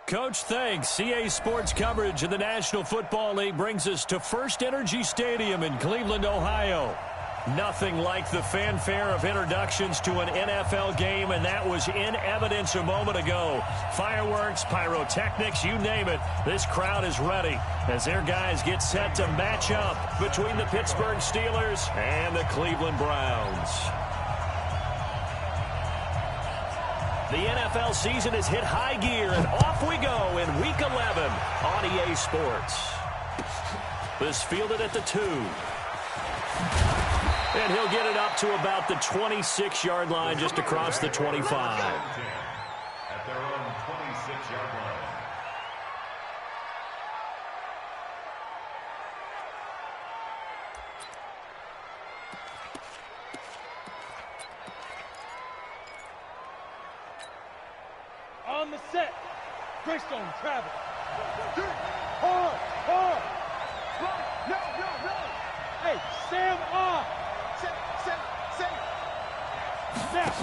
Coach, thanks. CA Sports coverage of the National Football League brings us to First Energy Stadium in Cleveland, Ohio. Nothing like the fanfare of introductions to an NFL game, and that was in evidence a moment ago. Fireworks, pyrotechnics, you name it. This crowd is ready as their guys get set to match up between the Pittsburgh Steelers and the Cleveland Browns. The NFL season has hit high gear, and off we go in Week 11 on EA Sports. This fielded at the 2. And he'll get it up to about the 26-yard line, just across the 25. At their own 26-yard line. On the set, Greystone travel. Hard, hard. Run, no, no, no. Hey, Sam off. Sam. Snap.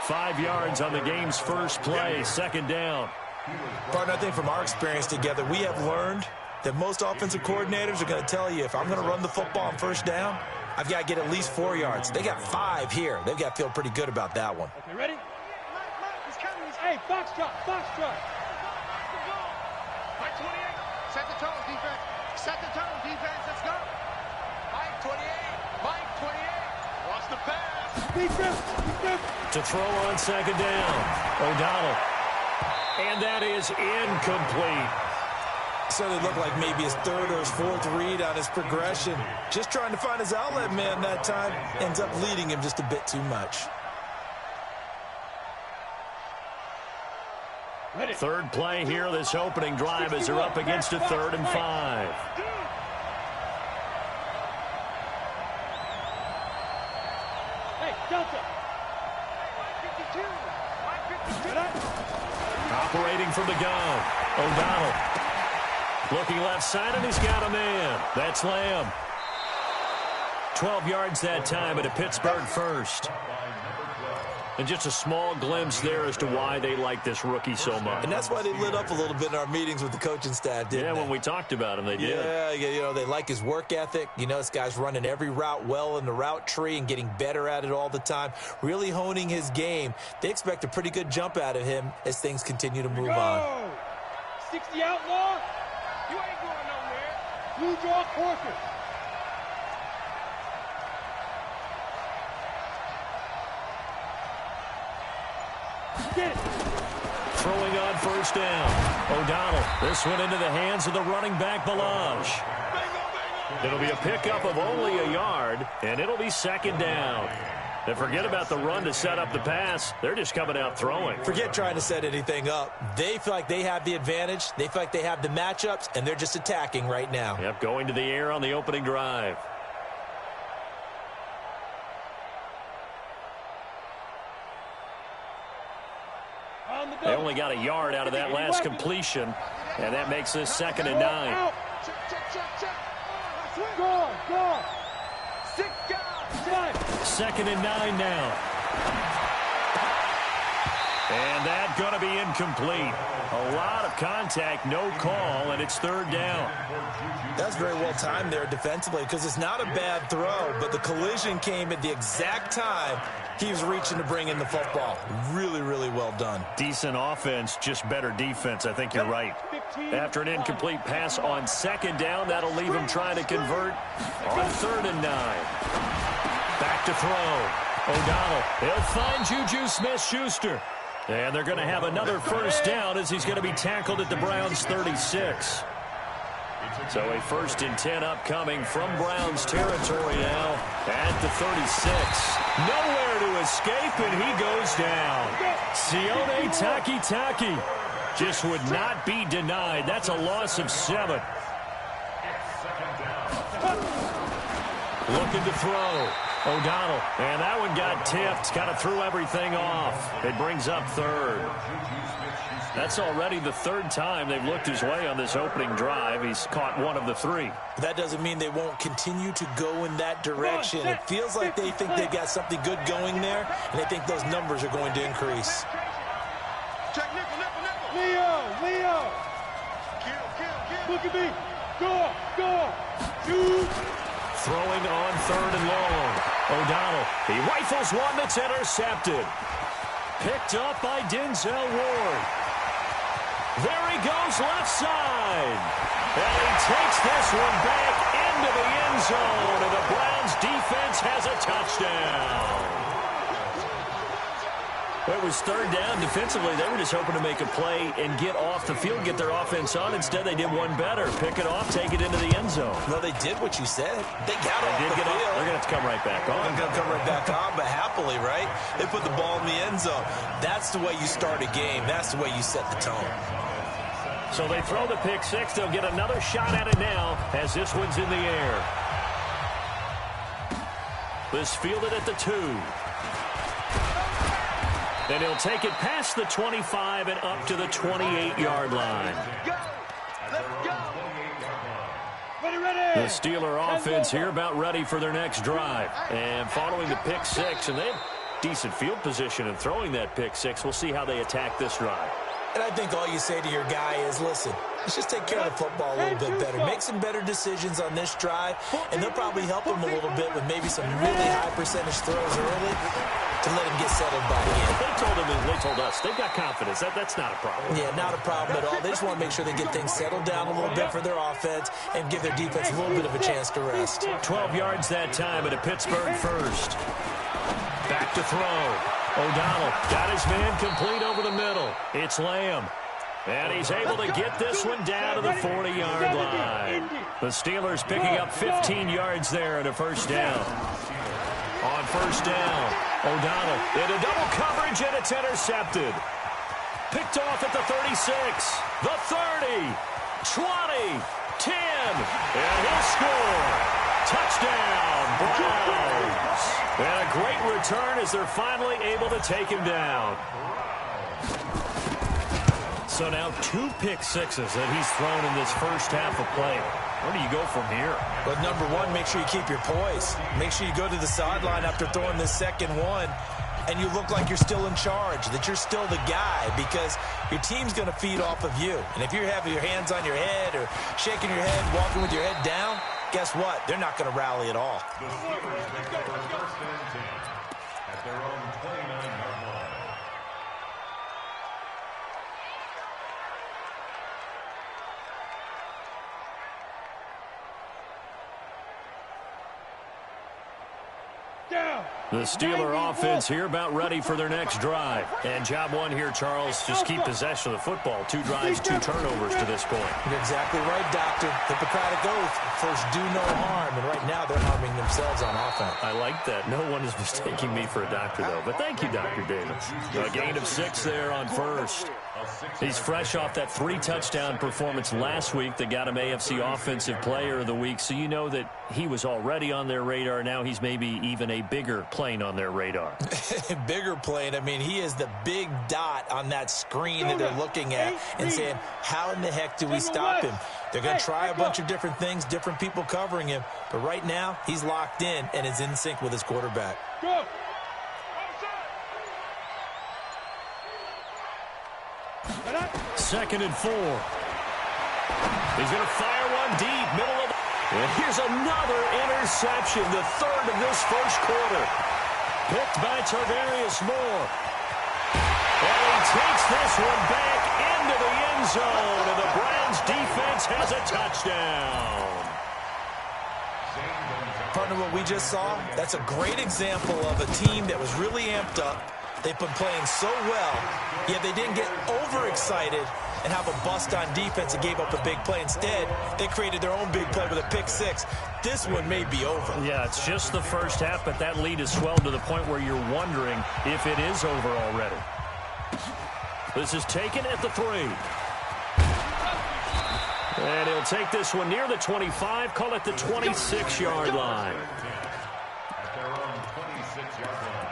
5 yards on the game's first play, second down. Partner, I think from our experience together, we have learned that most offensive coordinators are going to tell you, if I'm going to run the football on first down, I've got to get at least 4 yards. They got 5 here. They've got to feel pretty good about that one. Okay, ready? He's coming. Hey, foxtrot. Mike 28. Set the tone, defense. Set the tone, defense. Let's go. Mike 28. Lost the pass. Defense. To throw on second down. O'Donnell. And that is incomplete. Certainly looked like maybe his third or his fourth read on his progression. Just trying to find his outlet man that time. Ends up leading him just a bit too much. Ready. Third play here, this opening drive, as they're up against a 3rd and 5. Hey, Delta. Operating from the gun. O'Donnell. Looking left side, and he's got a man. That's Lamb. 12 yards that time, at a Pittsburgh first. And just a small glimpse there as to why they like this rookie so much. And that's why they lit up a little bit in our meetings with the coaching staff, didn't they? When we talked about him, they did. Yeah, they like his work ethic. You know, this guy's running every route well in the route tree and getting better at it all the time, really honing his game. They expect a pretty good jump out of him as things continue to move on. 60 outlaw. You ain't going nowhere. Blue draw Corker. Get it. Throwing on first down. O'Donnell. This one into the hands of the running back, Balaj. It'll be a pickup of only a yard, and it'll be second down. And forget about the run to set up the pass. They're just coming out throwing. Forget trying to set anything up. They feel like they have the advantage. They feel like they have the matchups, and they're just attacking right now. Yep, going to the air on the opening drive. They only got a yard out of that last completion, and that makes this 2nd and 9. Go. 2nd and 9 now. And that's going to be incomplete. A lot of contact, no call, and it's 3rd down. That's very well timed there defensively, because it's not a bad throw, but the collision came at the exact time he was reaching to bring in the football. Really, really well done. Decent offense, just better defense. I think you're right. After an incomplete pass on 2nd down, that'll leave him trying to convert on 3rd and 9. Back to throw. O'Donnell. He'll find Juju Smith-Schuster. And they're going to have another first down as he's going to be tackled at the Browns' 36. So a 1st and 10 upcoming from Browns territory now at the 36. Nowhere to escape, and he goes down. Sione Takitaki just would not be denied. That's a loss of 7. Looking to throw. O'Donnell, and that one got tipped, kind of threw everything off. It brings up 3rd. That's already the third time they've looked his way on this opening drive. He's caught one of the three. That doesn't mean they won't continue to go in that direction. It feels like they think they've got something good going there, and they think those numbers are going to increase. Check nickel, nickel, nickel. Leo. Kill. Look at me. Go. Shoot. Throwing on third and long. O'Donnell, he rifles one that's intercepted. Picked up by Denzel Ward. There he goes left side. And he takes this one back into the end zone. And the Browns defense has a touchdown. It was third down. Defensively, they were just hoping to make a play and get off the field, get their offense on. Instead, they did one better. Pick it off, take it into the end zone. Well, they did what you said. They got off the field. They're going to have to come right back on. They're going to come right back on, but happily, right? They put the ball in the end zone. That's the way you start a game. That's the way you set the tone. So they throw the pick six. They'll get another shot at it now as this one's in the air. This fielded at the 2. And he'll take it past the 25 and up to the 28-yard line. Let's go. Ready. The Steeler offense here about ready for their next drive. And following the pick six, and they have decent field position in throwing that pick six. We'll see how they attack this drive. And I think all you say to your guy is, listen, let's just take care of the football a little bit better. Make some better decisions on this drive, and they'll probably help him a little bit with maybe some really high percentage throws early to let him get settled back in. They told us they've got confidence. That's not a problem. Yeah, not a problem at all. They just want to make sure they get things settled down a little bit for their offense and give their defense a little bit of a chance to rest. 12 yards that time at a Pittsburgh first. Back to throw. O'Donnell got his man complete over the middle. It's Lamb. And he's able to get this one down to the 40-yard line. The Steelers picking up 15 yards there at a first down. On first down, O'Donnell into double coverage, and it's intercepted. Picked off at the 36, the 30, 20, 10, and he'll score. Touchdown, Browns. And a great return as they're finally able to take him down. So now 2 pick sixes that he's thrown in this first half of play. Where do you go from here? But number one, make sure you keep your poise. Make sure you go to the sideline after throwing this second one, and you look like you're still in charge, that you're still the guy, because your team's going to feed off of you. And if you're having your hands on your head or shaking your head, walking with your head down, guess what? They're not going to rally at all. The Steelers pick up their first and 10 at their own 29-yard line. The Steeler offense here about ready for their next drive. And job one here, Charles, just keep possession of the football. 2 drives, 2 turnovers to this point. You're exactly right, Doctor. Hippocratic oath. First, do no harm. And right now, they're harming themselves on offense. I like that. No one is mistaking me for a doctor, though. But thank you, Dr. Davis. A gain of 6 there on first. He's fresh off that 3-touchdown performance last week that got him AFC Offensive Player of the Week. So you know that he was already on their radar. Now he's maybe even a bigger plane on their radar. Bigger plane. I mean, he is the big dot on that screen that they're looking at and saying, how in the heck do we stop him? They're going to try a bunch of different things, different people covering him. But right now, he's locked in and is in sync with his quarterback. Go. 2nd and 4. He's going to fire one deep, middle of the... And here's another interception, the 3rd of this first quarter. Picked by Tarvarius Moore. And he takes this one back into the end zone, and the Browns defense has a touchdown. Partner, what we just saw, that's a great example of a team that was really amped up. They've been playing so well, yet they didn't get overexcited and have a bust on defense and gave up a big play. Instead, they created their own big play with a pick 6. This one may be over. Yeah, it's just the first half, but that lead has swelled to the point where you're wondering if it is over already. This is taken at the 3. And he'll take this one near the 25, call it the 26-yard line. At their own 26-yard line.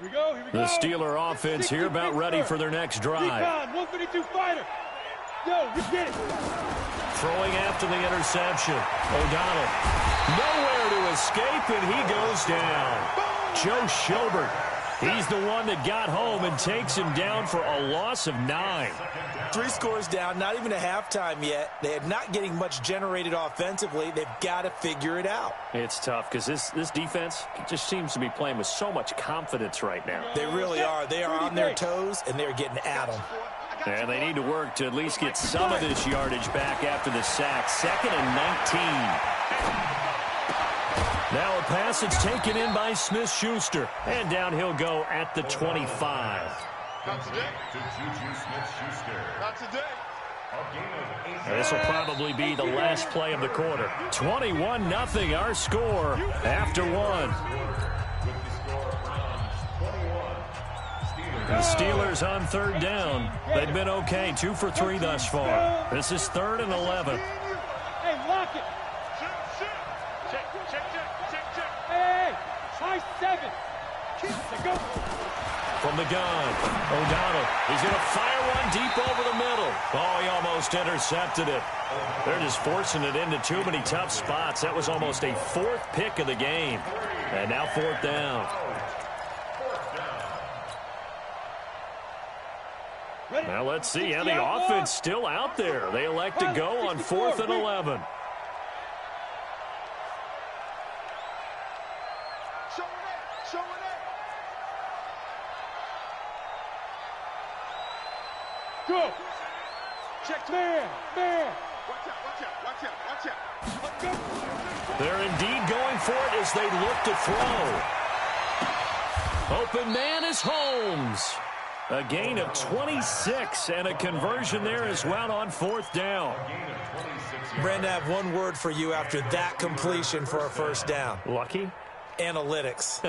Here we go. The Steeler offense here about ready for their next drive. 152 fighter. Yo, you get it. Throwing after the interception. O'Donnell nowhere to escape, and he goes down. Joe Schobert, he's the one that got home and takes him down for a loss of 9. 3 scores down, not even a halftime yet. They're not getting much generated offensively. They've got to figure it out. It's tough because this defense just seems to be playing with so much confidence right now. They really are. They are on their toes, and they're getting at them. And they need to work to at least get some of this yardage back after the sack. 2nd and 19. Now a pass that's taken in by Smith-Schuster. And down he'll go at the 25. Not today. To Juju Smith-Schuster. Not today. This will probably be the last play of the quarter. 21-0 our score after 1. The Steelers on 3rd down. They've been okay, 2 for 3 thus far. This is 3rd and 11. Hey, lock it. Check. Hey, high 7. Go. From the gun, O'Donnell. He's going to fire one deep over the middle. Oh, he almost intercepted it. They're just forcing it into too many tough spots. That was almost a 4th pick of the game. And now 4th down. Now let's see how the offense still out there. They elect to go on 4th and 11. Go. Check man. Watch out. They're indeed going for it as they look to throw. Open man is Holmes. A gain of 26 and a conversion there as well on 4th down. Brandon, I have one word for you after that completion for a 1st down. Lucky? Analytics.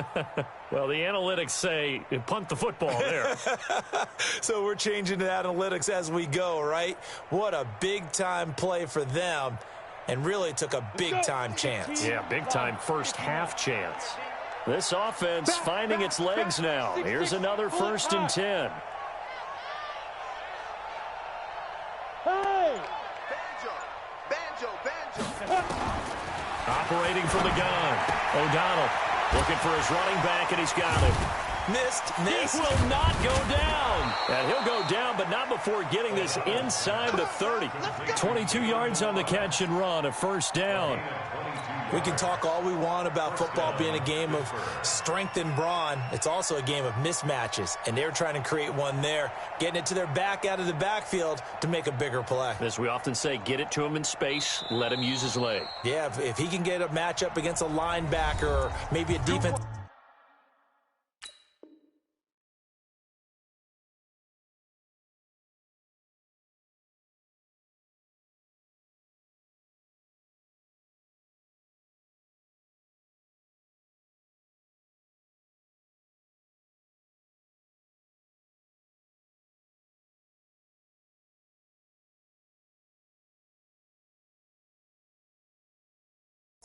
Well, the analytics say punt the football there. So we're changing to analytics as we go, right? What a big-time play for them, and really took a big-time chance. Yeah, big-time first half chance. This offense finding its legs now. Here's another 1st and 10. Hey. Banjo. Operating from the gun. O'Donnell looking for his running back, and he's got him. Missed. He will not go down. And he'll go down, but not before getting this inside the 30. 22 yards on the catch and run, a 1st down. We can talk all we want about football being a game of strength and brawn. It's also a game of mismatches, and they're trying to create one there, getting it to their back out of the backfield to make a bigger play. As we often say, get it to him in space, let him use his leg. Yeah, if he can get a matchup against a linebacker or maybe a defense.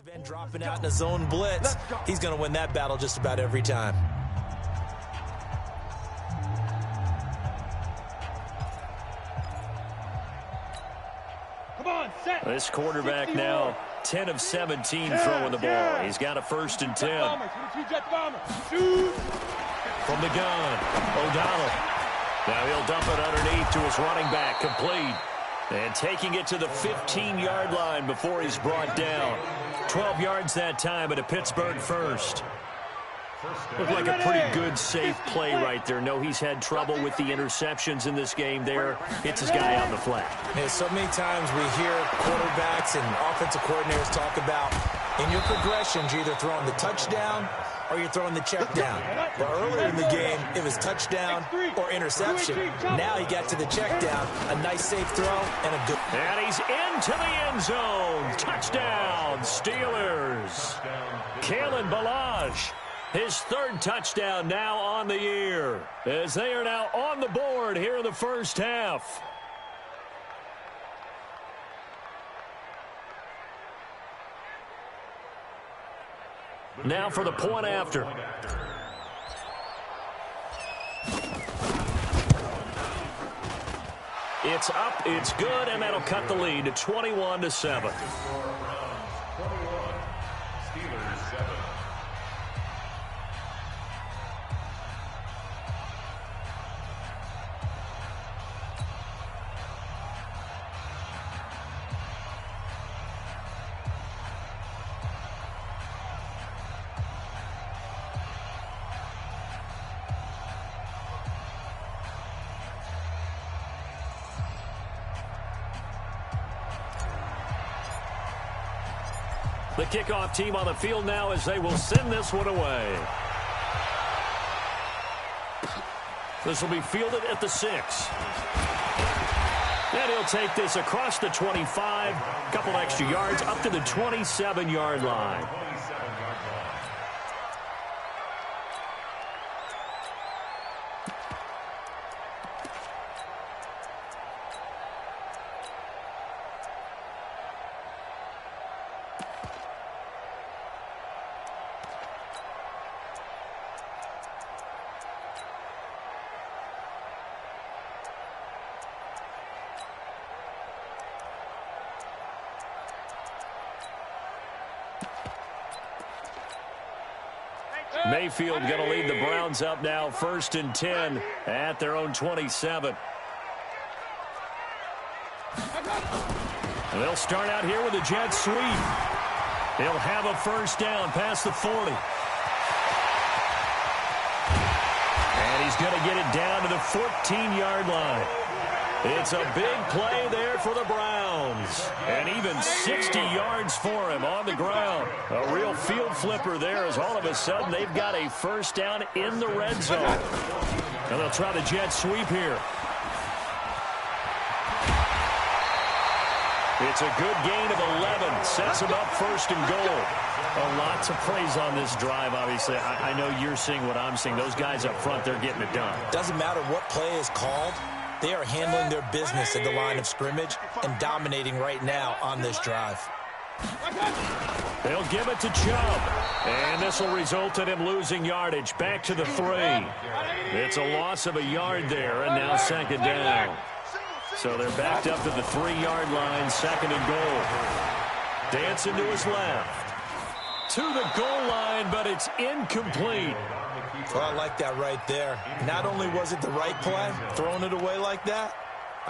Been dropping out in a zone blitz. He's going to win that battle just about every time. Come on, set. This quarterback now 10 of 17 throwing the ball. He's got a 1st and 10. From the gun, O'Donnell. Now he'll dump it underneath to his running back, complete. And taking it to the 15-yard line before he's brought down. 12 yards that time, but a Pittsburgh 1st. Looked like a pretty good, safe play right there. No, he's had trouble with the interceptions in this game there. Hits his guy on the flat. Yeah, so many times we hear quarterbacks and offensive coordinators talk about in your progressions, you're either throwing the touchdown or you're throwing the check down. But earlier in the game, it was touchdown or interception. Now he got to the check down, a nice safe throw, and a good. And he's into the end zone. Touchdown, Steelers. Kalen Ballage, his 3rd touchdown now on the year, as they are now on the board here in the first half. Now for the point after. It's up, it's good, and that'll cut the lead to 21-7. Steelers 7. The kickoff team on the field now as they will send this one away. This will be fielded at the 6. And he'll take this across the 25, a couple extra yards up to the 27-yard line. Mayfield going to lead the Browns up now, 1st and 10 at their own 27. They'll start out here with a jet sweep. He'll have a first down past the 40. And he's going to get it down to the 14-yard line. It's a big play there for the Browns. And even 60 yards for him on the ground. A real field flipper there as all of a sudden they've got a first down in the red zone. And they'll try the jet sweep here. It's a good gain of 11. Sets them up 1st and goal. Lots of plays on this drive, obviously. I know you're seeing what I'm seeing. Those guys up front, they're getting it done. Doesn't matter what play is called. They are handling their business at the line of scrimmage and dominating right now on this drive. They'll give it to Chubb. And this will result in him losing yardage. Back to the 3. It's a loss of a yard there, and now 2nd down. So they're backed up to the 3-yard line, 2nd and goal. Dancing to his left. To the goal line, but it's incomplete. Well, I like that right there. Not only was it the right play, throwing it away like that,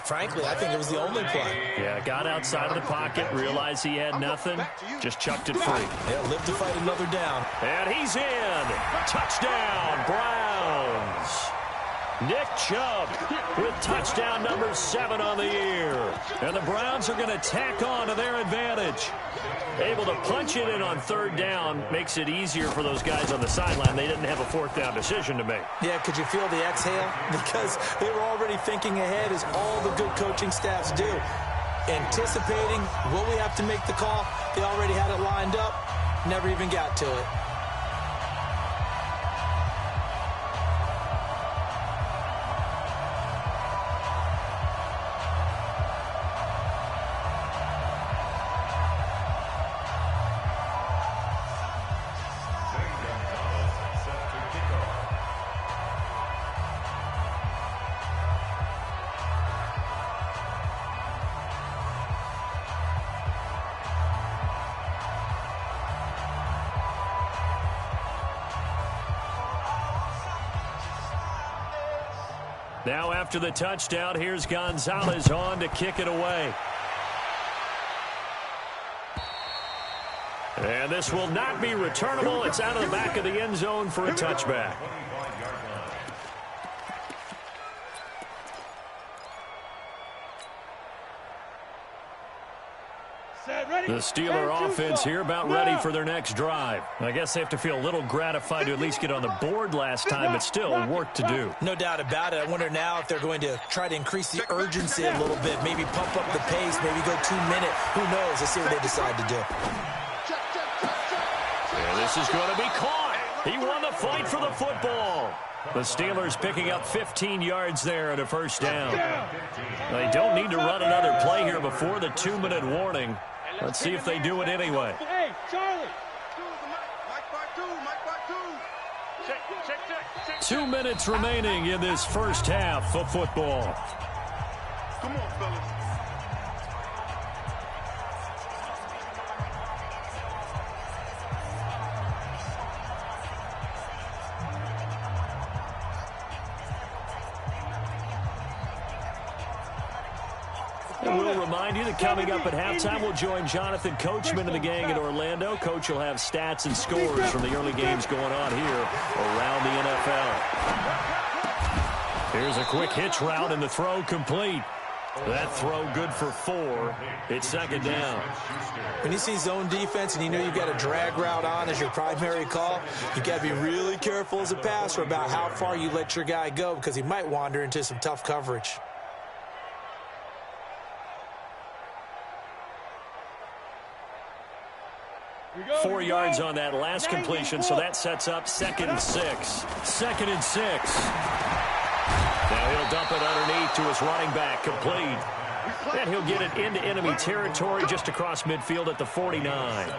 frankly, I think it was the only play. Yeah, got outside of the pocket, realized he had nothing, just chucked it free. Yeah, lived to fight another down. And he's in. Touchdown, Browns. Nick Chubb with touchdown number 7 on the year. And the Browns are going to tack on to their advantage. Able to punch it in on 3rd down makes it easier for those guys on the sideline. They didn't have a 4th down decision to make. Yeah, could you feel the exhale? Because they were already thinking ahead, as all the good coaching staffs do. Anticipating, will we have to make the call? They already had it lined up, never even got to it. Now after the touchdown, here's Gonzalez on to kick it away. And this will not be returnable. It's out of the back of the end zone for a touchback. The Steeler offense here about ready for their next drive. I guess they have to feel a little gratified to at least get on the board last time, but still work to do. No doubt about it. I wonder now if they're going to try to increase the urgency a little bit, maybe pump up the pace, maybe go 2-minute. Who knows? Let's see what they decide to do. And this is going to be caught. He won the fight for the football. The Steelers picking up 15 yards there at a first down. They don't need to run another play here before the 2-minute warning. Let's see if they do it anyway. Hey, Charlie. 2 minutes remaining in this first half of football. Come on, fellas. And we'll remind you that coming up at halftime, we'll join Jonathan Coachman and the gang in Orlando. Coach will have stats and scores from the early games going on here around the NFL. Here's a quick hitch route, and the throw complete. That throw good for 4. It's second down. When you see zone defense and you know you've got a drag route on as your primary call, you've got to be really careful as a passer about how far you let your guy go because he might wander into some tough coverage. Go, 4 yards on that last completion, so that sets up 2nd and 6. 2nd and 6. Now he'll dump it underneath to his running back, complete. And he'll get it into enemy territory just across midfield at the 49.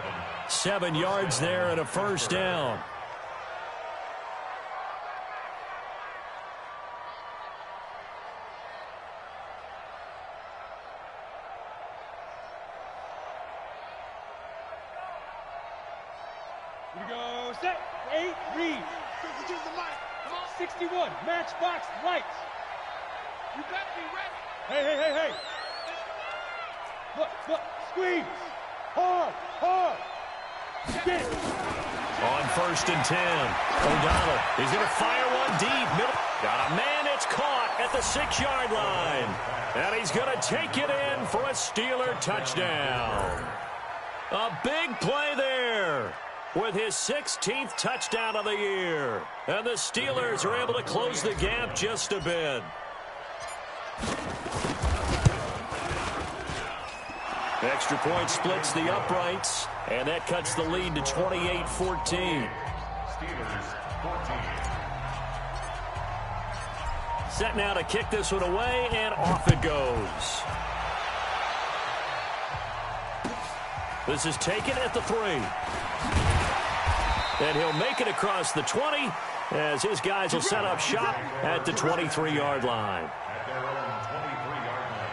7 yards there and a first down. Here we go. Set. 8. Read. 61. Matchbox lights. You better be ready. Hey. Look. Squeeze. Hard. Get. On 1st and 10. O'Donnell is going to fire one deep. Got a man. It's caught at the 6-yard line. And he's going to take it in for a Steeler touchdown. A big play there with his 16th touchdown of the year. And the Steelers are able to close the gap just a bit. Extra point splits the uprights, and that cuts the lead to 28-14. Steelers 14. Set now to kick this one away, and off it goes. This is taken at the 3. And he'll make it across the 20 as his guys will set up shop at the 23-yard line. At their own 23-yard line.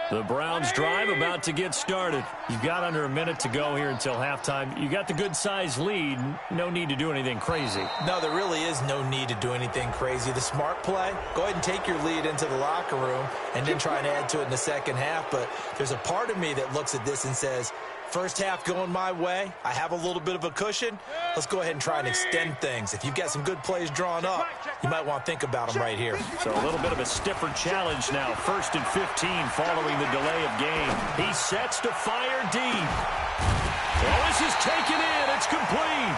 The Browns drive about to get started. You've got under a minute to go here until halftime. You got the good-sized lead. No need to do anything crazy. No, there really is no need to do anything crazy. The smart play, go ahead and take your lead into the locker room and then try and add to it in the second half. But there's a part of me that looks at this and says, first half going my way, I have a little bit of a cushion. Let's go ahead and try and extend things. If you've got some good plays drawn up, you might want to think about them right here. So a little bit of a stiffer challenge now. 1st and 15 following the delay of game. He sets to fire deep. Well, this is taken in. It's complete.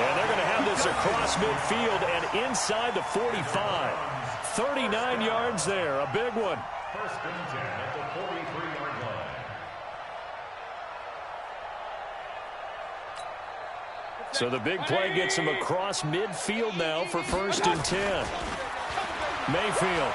And they're going to have this across midfield and inside the 45. 39 yards there. A big one. 1st and 10 at the 43-yard line. So the big play gets him across midfield now for 1st and 10. Mayfield.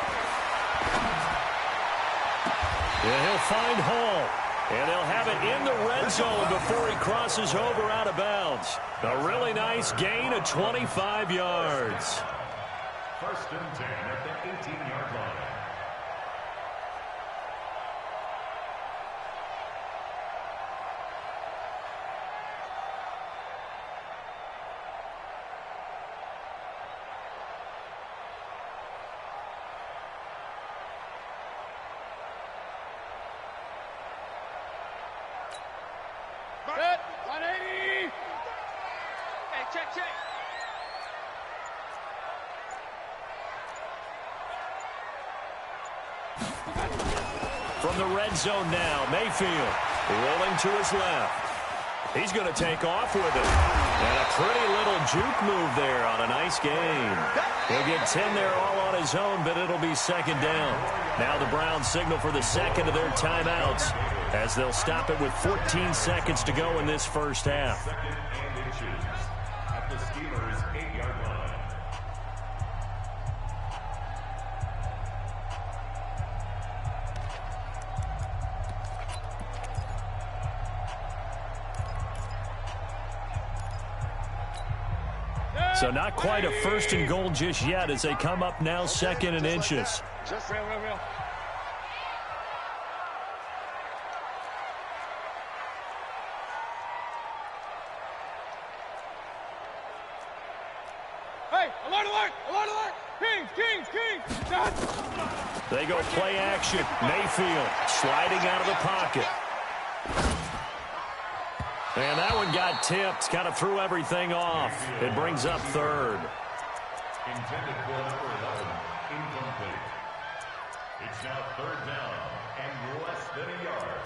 And he'll find Hall. And they'll have it in the red zone before he crosses over out of bounds. A really nice gain of 25 yards. 1st and 10 at the 18-yard line. Set. 180. Hey, check. From the red zone now, Mayfield rolling to his left. He's going to take off with it. And a pretty little juke move there on a nice game. He'll get 10 there all on his own, but it'll be second down. Now the Browns signal for the second of their timeouts as they'll stop it with 14 seconds to go in this first half. Second and inches at the Steelers' 8-yard line. So not quite a first and goal just yet as they come up now second and inches. Just real. Hey, alert! Kings! They go play action. Mayfield sliding out of the pocket. And that one got tipped, kind of threw everything off. It brings up third. Intended for number 11, incomplete. It's now third down and less than a yard.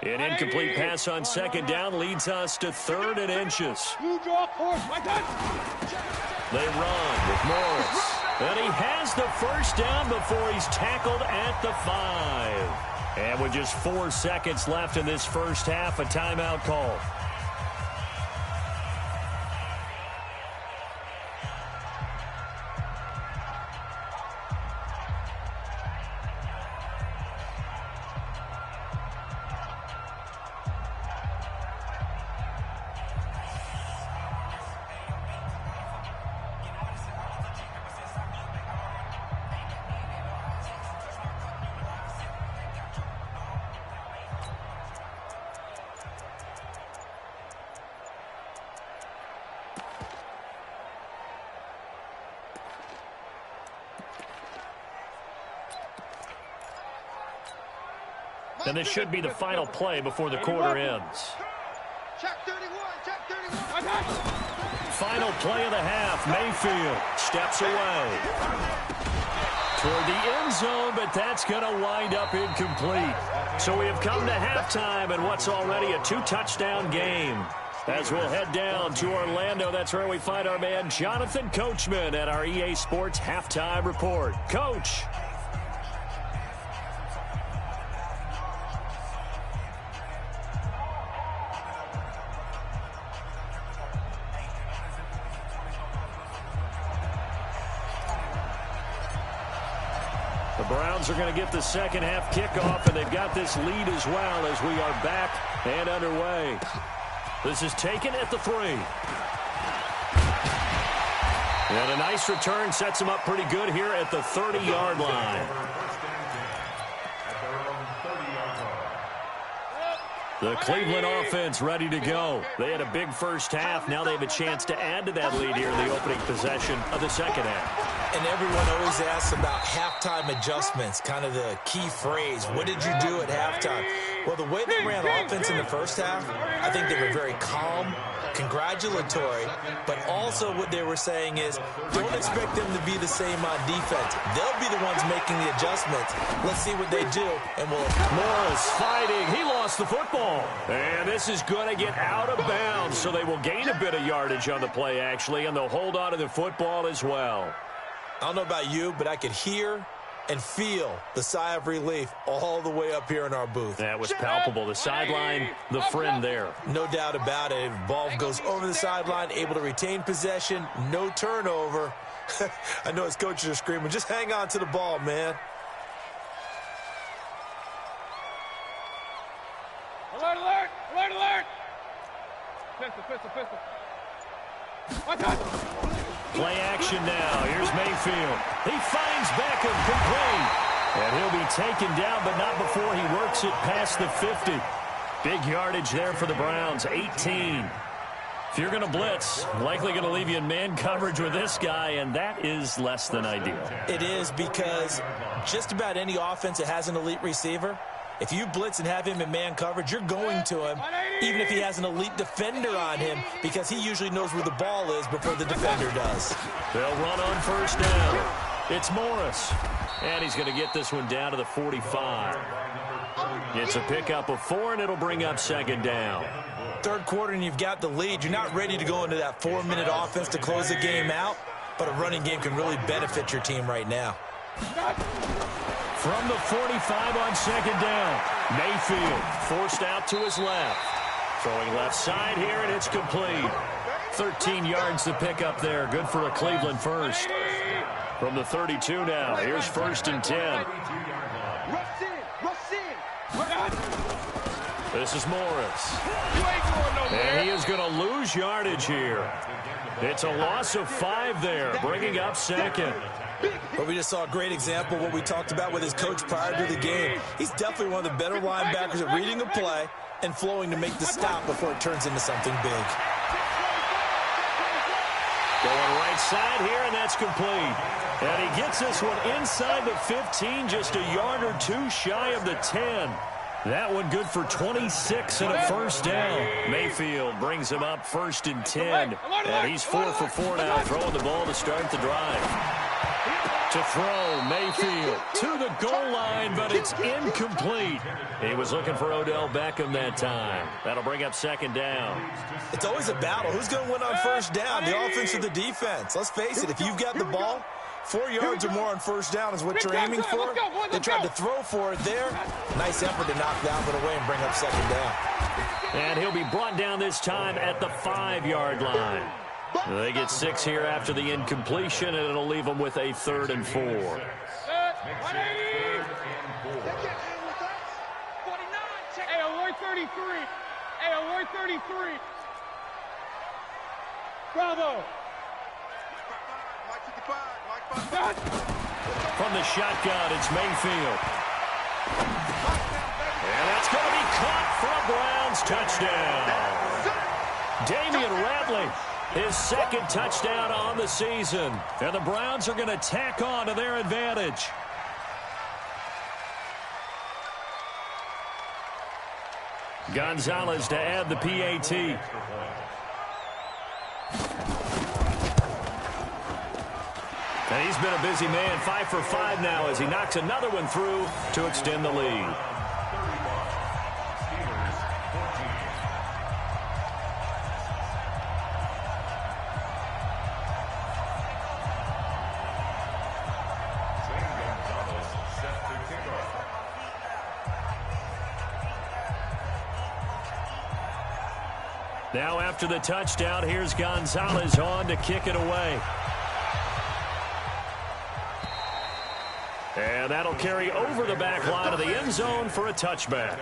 An incomplete pass on second down leads us to third and inches. You draw course, like that. They run with Morris. And he has the first down before he's tackled at the 5. And with just 4 seconds left in this first half, a timeout call. And this should be the final play before the quarter ends. Check 31. Final play of the half. Mayfield steps away toward the end zone, but that's going to wind up incomplete. So we have come to halftime in what's already a 2-touchdown game. As we'll head down to Orlando, that's where we find our man Jonathan Coachman at our EA Sports Halftime Report. Coach. The Browns are going to get the second half kickoff, and they've got this lead as well as we are back and underway. This is taken at the 3. And a nice return sets them up pretty good here at the 30-yard line. The Cleveland offense ready to go. They had a big first half. Now they have a chance to add to that lead here in the opening possession of the second half. And everyone always asks about halftime adjustments, kind of the key phrase. What did you do at halftime? Well, the way they ran offense in the first half, I think they were very calm, congratulatory, but also what they were saying is don't expect them to be the same on defense. They'll be the ones making the adjustments. Let's see what they do, and we'll... Morris fighting. He lost the football. And this is going to get out of bounds, so they will gain a bit of yardage on the play, actually, and they'll hold on to the football as well. I don't know about you, but I could hear and feel the sigh of relief all the way up here in our booth. That was palpable. The sideline, the friend there. No doubt about it. Ball goes over the sideline, able to retain possession, no turnover. I know his coaches are screaming, just hang on to the ball, man. Alert, alert! Alert, alert! Pistol. Watch out! Play action now. Here's Mayfield. He finds Beckham complete. And he'll be taken down, but not before he works it past the 50. Big yardage there for the Browns, 18. If you're going to blitz, likely going to leave you in man coverage with this guy, and that is less than ideal. It is, because just about any offense that has an elite receiver, If you blitz and have him in man coverage, you're going to him, even if he has an elite defender on him, because he usually knows where the ball is before the defender does. They'll run on first down. It's Morris. And he's going to get this one down to the 45. It's a pickup of 4, and it'll bring up second down. Third quarter, and you've got the lead. You're not ready to go into that 4-minute offense to close the game out, but a running game can really benefit your team right now. From the 45 on second down, Mayfield forced out to his left. Throwing left side here, and it's complete. 13 yards to pick up there. Good for a Cleveland first. From the 32 now, here's first and 10. This is Morris. And he is going to lose yardage here. It's a loss of 5 there, bringing up second. But we just saw a great example of what we talked about with his coach prior to the game. He's definitely one of the better linebackers at reading the play and flowing to make the stop before it turns into something big. Going right side here, and that's complete. And he gets this one inside the 15, just a yard or 2 shy of the 10. That one good for 26 and a first down. Mayfield brings him up first and 10. And he's 4 for 4 now, throwing the ball to start the drive. To throw, Mayfield to the goal line, but it's incomplete. He was looking for Odell Beckham that time. That'll bring up second down. It's always a battle. Who's going to win on first down, the offense or the defense? Let's face it, if you've got the ball, 4 yards or more on first down is what you're aiming for. They tried to throw for it there. Nice effort to knock that one away and bring up second down. And he'll be brought down this time at the 5-yard line. They get 6 here after the incompletion, and it'll leave them with a 3rd and 4. Hey, 133. Hey, 133. Bravo. From the shotgun, it's Mayfield. And that's going to be caught for a Browns touchdown. Damian Ratley, his 2nd touchdown on the season. And the Browns are going to tack on to their advantage. Gonzalez to add the PAT. And he's been a busy man, 5 for 5 now as he knocks another one through to extend the lead. Now after the touchdown, here's Gonzalez on to kick it away. And that'll carry over the back line of the end zone for a touchback.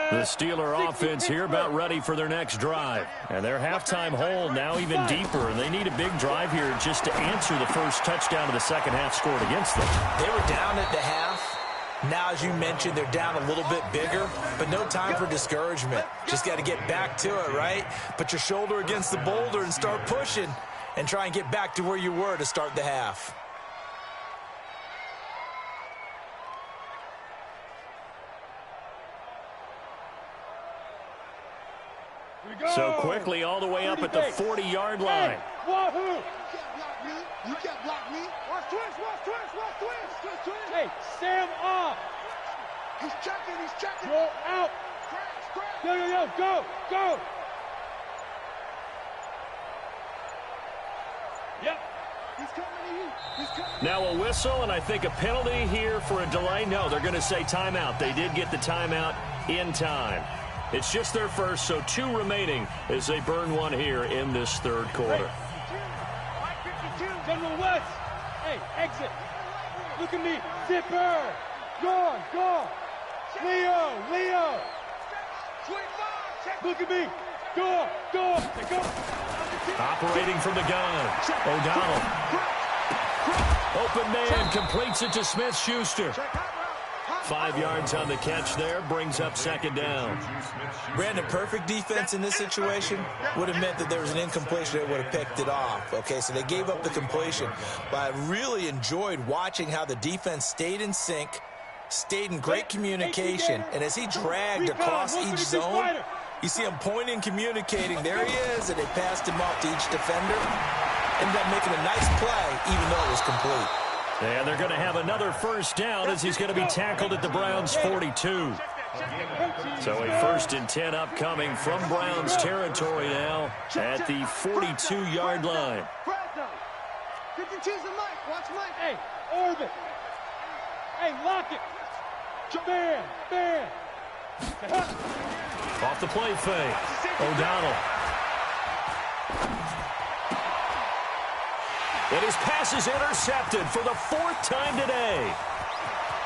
The Steeler offense here about ready for their next drive. And their halftime hole now even deeper, and they need a big drive here just to answer the first touchdown of the second half scored against them. They were down at the half. Now, as you mentioned, they're down a little bit bigger, but no time for discouragement. Just got to get back to it, right? Put your shoulder against the boulder and start pushing and try and get back to where you were to start the half. So quickly all the way up at the 40-yard line. Hey, Wahoo! You can't block me. Watch twist. Hey, Sam off. He's checking. Roll out. Yo, go. Yep. He's coming to you. Now a whistle, and I think a penalty here for a delay. No, they're going to say timeout. They did get the timeout in time. It's just their first, so 2 remaining as they burn one here in this third quarter. General West. Hey, exit. Look at me. Zipper. Gone. Leo. Look at me. Operating from the gun. O'Donnell. Open man completes it to Smith-Schuster. 5 yards on the catch there, brings up second down. Brandon, perfect defense in this situation would have meant that there was an incompletion that would have picked it off. Okay, so they gave up the completion. But I really enjoyed watching how the defense stayed in sync, stayed in great communication, and as he dragged across each zone, you see him pointing, communicating. There he is, and they passed him off to each defender. Ended up making a nice play, even though it was complete. And they're going to have another first down as he's going to be tackled at the Browns' 42. So a 1st and 10 upcoming from Browns territory now at the 42-yard line. Hey, orbit. Hey, lock it. Bam. Off the play fake. O'Donnell. And his pass is intercepted for the 4th time today.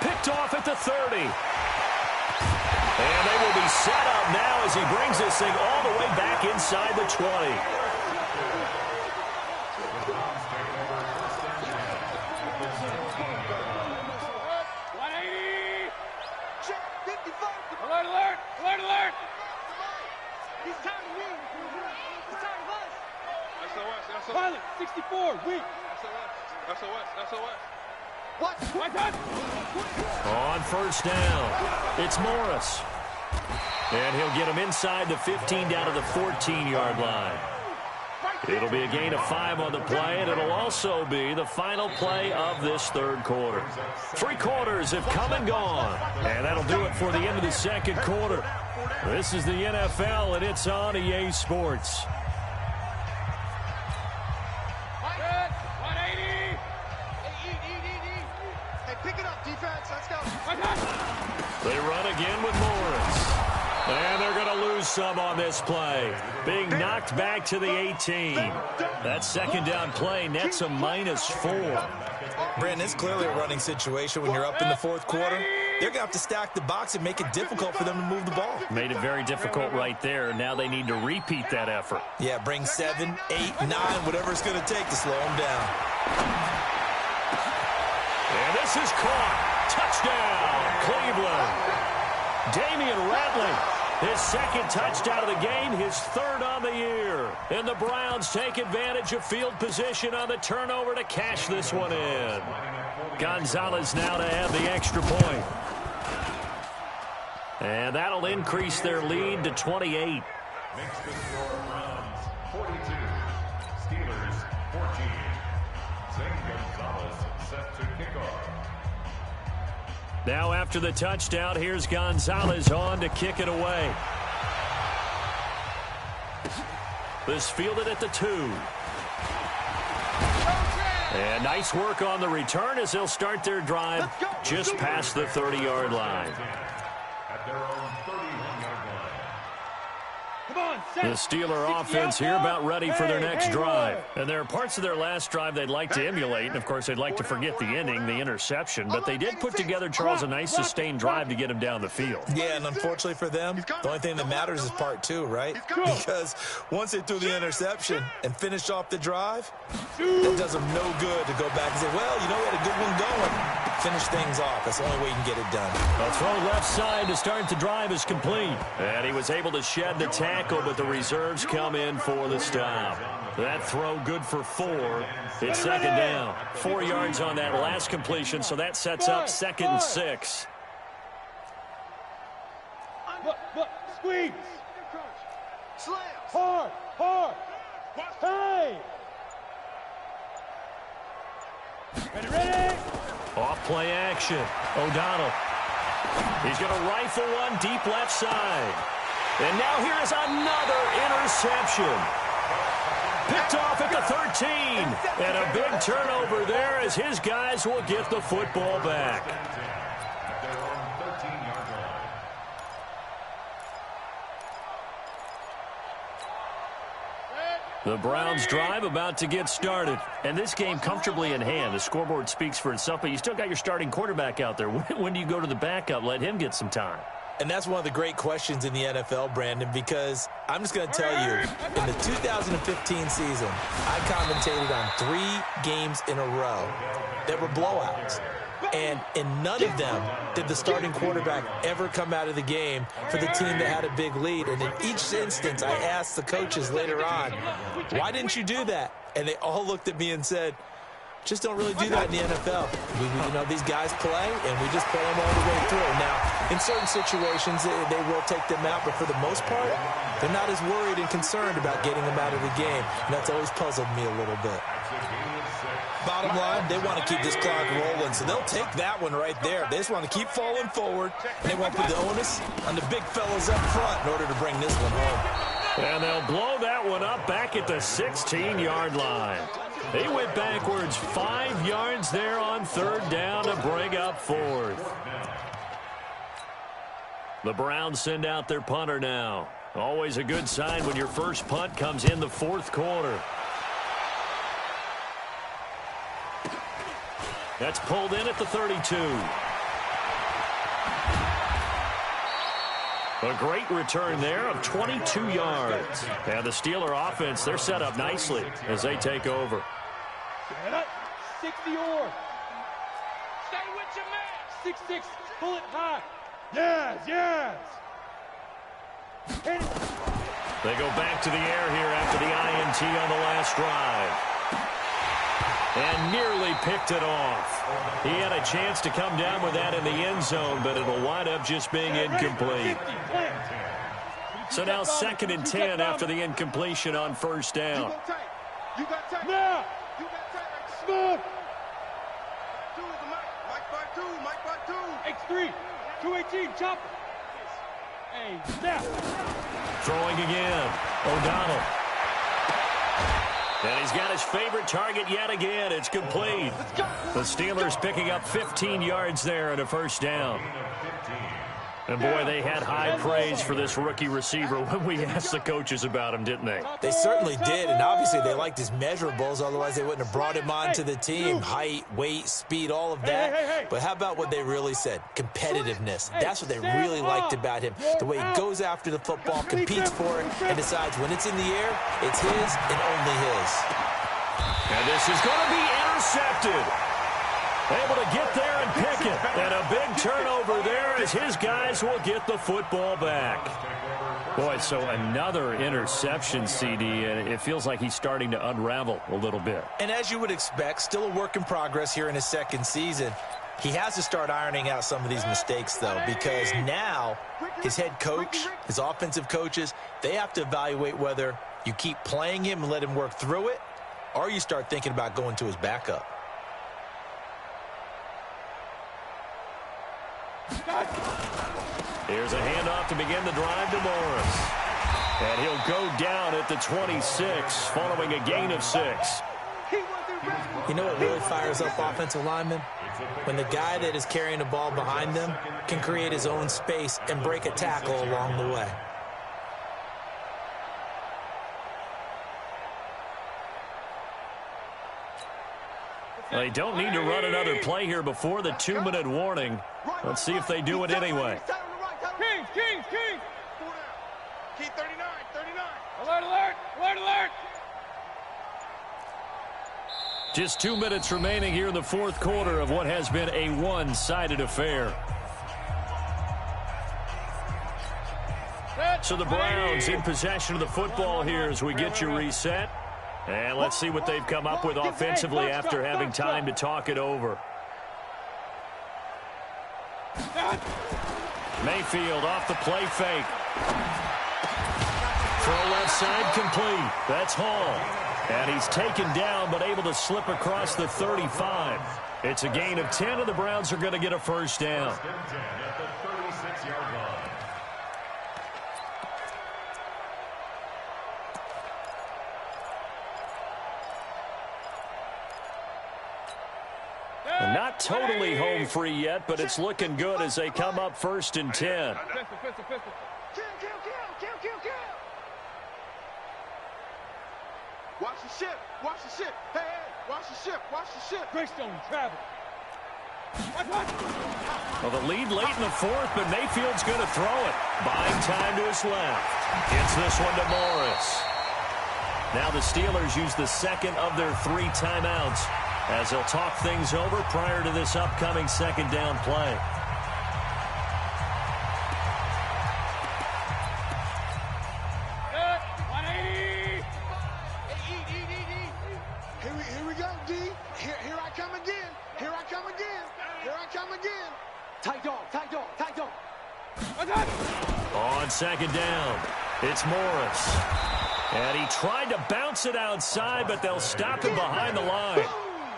Picked off at the 30. And they will be set up now as he brings this thing all the way back inside the 20. Alert! He's tired of me. He's tired of us. SOS. Pilot, 64, weak. SOS. What? On first down, it's Morris. And he'll get him inside the 15 down to the 14-yard line. It'll be a gain of 5 on the play, and it'll also be the final play of this 3rd quarter. 3 quarters have come and gone, and that'll do it for the end of the 2nd quarter. This is the NFL, and it's on EA Sports. 180. Hey, pick it up, defense. Let's go. They run again with Morris. And they're going to lose some on this play. Being knocked back to the 18. That 2nd down play nets a -4. Brandon, it's clearly a running situation when you're up in the 4th quarter. They're going to have to stack the box and make it difficult for them to move the ball. Made it very difficult right there. Now they need to repeat that effort. Yeah, bring 7, 8, 9, whatever it's going to take to slow them down. And this is caught. Touchdown, Cleveland. Damian Rattling, his 2nd touchdown of the game, his 3rd on the year. And the Browns take advantage of field position on the turnover to cash this one in. Gonzalez now to add the extra point. And that'll increase their lead to 28. Makes the score Browns 42. Steelers 14. Zane Gonzalez set to kick off. Now after the touchdown, here's Gonzalez on to kick it away. This fielded at the 2. And nice work on the return as they'll start their drive just past the 30-yard line. At their own 31-yard line. The Steeler offense here about ready for their next drive. And there are parts of their last drive they'd like to emulate. And, of course, they'd like to forget the inning, the interception. But they did put together, Charles, a nice sustained drive to get him down the field. Yeah, and unfortunately for them, the only thing that matters is part 2, right? Because once they threw the interception and finished off the drive, that does them no good to go back and say, well, you know, we had a good one going. Finish things off. That's the only way you can get it done. A throw left side to start the drive is complete. And he was able to shed the tackle, but the reserves come in for the stop. That throw good for 4. It's 2nd down. 4 yards on that last completion, so that sets up 2nd and 6. Squeeze. Hard. Hey. Ready. Off play action. O'Donnell. He's going to rifle one deep left side. And now here is another interception. Picked off at the 13. And a big turnover there as his guys will get the football back. The Browns drive about to get started. And this game comfortably in hand. The scoreboard speaks for itself, but you still got your starting quarterback out there. When do you go to the backup? Let him get some time. And that's one of the great questions in the NFL, Brandon, because I'm just going to tell you, in the 2015 season, I commentated on 3 games in a row that were blowouts. And in none of them did the starting quarterback ever come out of the game for the team that had a big lead. And in each instance, I asked the coaches later on, why didn't you do that? And they all looked at me and said, just don't really do that in the NFL. These guys play, and we just play them all the way through. Now, in certain situations, they will take them out, but for the most part, they're not as worried and concerned about getting them out of the game. And that's always puzzled me a little bit. Bottom line, they want to keep this clock rolling, so they'll take that one right there. They just want to keep falling forward, and they want to put the onus on the big fellas up front in order to bring this one home. And they'll blow that one up back at the 16-yard line. He went backwards 5 yards there on 3rd down to bring up 4th. The Browns send out their punter now. Always a good sign when your first punt comes in the 4th quarter. That's pulled in at the 32. A great return there of 22 yards. And the Steeler offense, they're set up nicely as they take over. Get up. 60 or. Stay with your man. 6-6. Pull it high. Yes. They go back to the air here after the INT on the last drive. And nearly picked it off. He had a chance to come down with that in the end zone, but it'll wind up just being incomplete. So now 2nd and 10 after the incompletion on 1st down. You got time. Now. You got time. Smooth. Mike by two. X3. 218. Chopper. Hey, snap. Throwing again. O'Donnell. And he's got his favorite target yet again. It's complete. The Steelers picking up 15 yards there and a 1st down. And, boy, they had high praise for this rookie receiver when we asked the coaches about him, didn't they? They certainly did, and obviously they liked his measurables. Otherwise, they wouldn't have brought him onto the team. Height, weight, speed, all of that. But how about what they really said? Competitiveness. That's what they really liked about him. The way he goes after the football, competes for it, and decides when it's in the air, it's his and only his. And this is going to be intercepted. Able to get there and pick it. And a big turnover there as his guys will get the football back. Boy, so another interception, CD, and it feels like he's starting to unravel a little bit. And as you would expect, still a work in progress here in his 2nd season. He has to start ironing out some of these mistakes, though, because now his head coach, his offensive coaches, they have to evaluate whether you keep playing him and let him work through it, or you start thinking about going to his backup. Here's a handoff to begin the drive to Morris. And he'll go down at the 26 following a gain of 6. You know what really fires up offensive linemen? When the guy that is carrying the ball behind them can create his own space and break a tackle along the way. They don't need to run another play here before the 2-minute warning. Let's see if they do it anyway. Kings. Key 39. Alert. Just 2 minutes remaining here in the 4th quarter of what has been a one-sided affair. So the Browns in possession of the football here as we get you reset. And let's see what they've come up with offensively after having time to talk it over. Mayfield off the play fake. Throw left side complete. That's Hall. And he's taken down but able to slip across the 35. It's a gain of 10 and the Browns are going to get a 1st down. Not totally home free yet, but it's looking good as they come up 1st and 10. Kill. Watch the ship. Hey, watch the ship. Greystone, travel. Well, the lead late in the fourth, but Mayfield's going to throw it. Buying time to his left. Gets this one to Morris. Now the Steelers use the second of their 3 timeouts as they'll talk things over prior to this upcoming second down play. Here we go, D. Here I come again. Here I come again. Here I come again. Tight dog, tight dog, tight dog. On second down, it's Morris. And he tried to bounce it outside, but they'll stop him behind the line.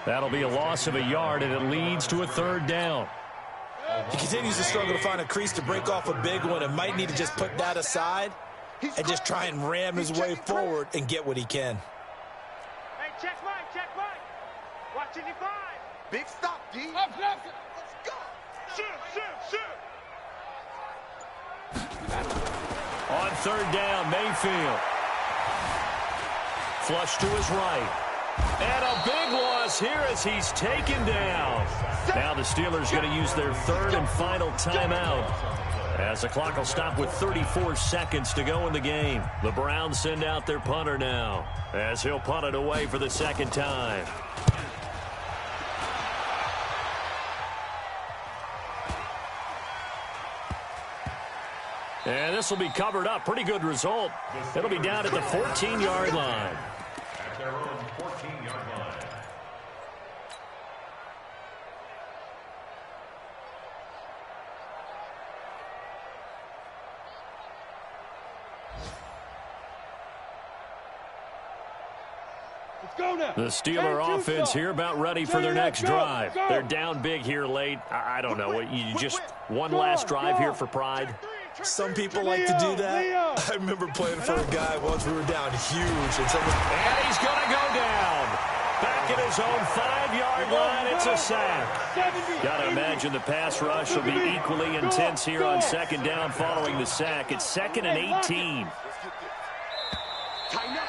That'll be a loss of a yard, and it leads to a third down. He continues to struggle to find a crease to break off a big one and might need to just put that aside and just try and ram his way forward and get what he can. Hey, check Mike. Watch 85. Big stop, D. Up, left. Let's go. Shoot. On third down, Mayfield. Flush to his right. And a big loss here as he's taken down. Now the Steelers going to use their third and final timeout as the clock will stop with 34 seconds to go in the game. The Browns send out their punter now as he'll punt it away for the second time. And this will be covered up. Pretty good result. It'll be down at the 14-yard line. At their own 14-yard line. Let's go now. The Steeler offense here about ready for their next drive. They're down big here late. I don't know. You just one last drive here for pride. Some people like to do that. I remember playing for a guy once we were down huge. And he's going to go down. Back at his own 5-yard line, it's a sack. Got to imagine the pass rush will be equally intense here on second down following the sack. It's 2nd and 18. Tighten up.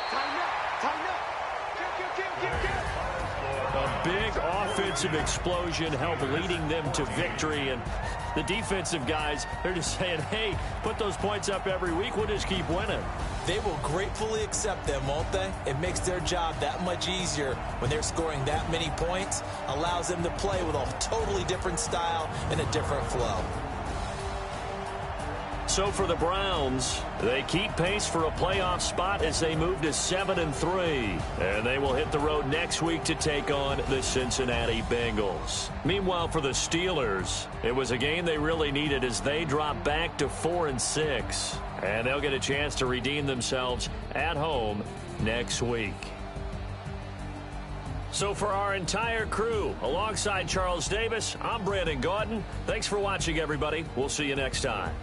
A big offensive explosion helped leading them to victory, and the defensive guys, they're just saying, hey, put those points up every week, we'll just keep winning. They will gratefully accept them, won't they? It makes their job that much easier when they're scoring that many points, allows them to play with a totally different style and a different flow. So for the Browns, they keep pace for a playoff spot as they move to 7-3. And they will hit the road next week to take on the Cincinnati Bengals. Meanwhile, for the Steelers, it was a game they really needed as they drop back to 4-6. And they'll get a chance to redeem themselves at home next week. So for our entire crew, alongside Charles Davis, I'm Brandon Gaudin. Thanks for watching, everybody. We'll see you next time.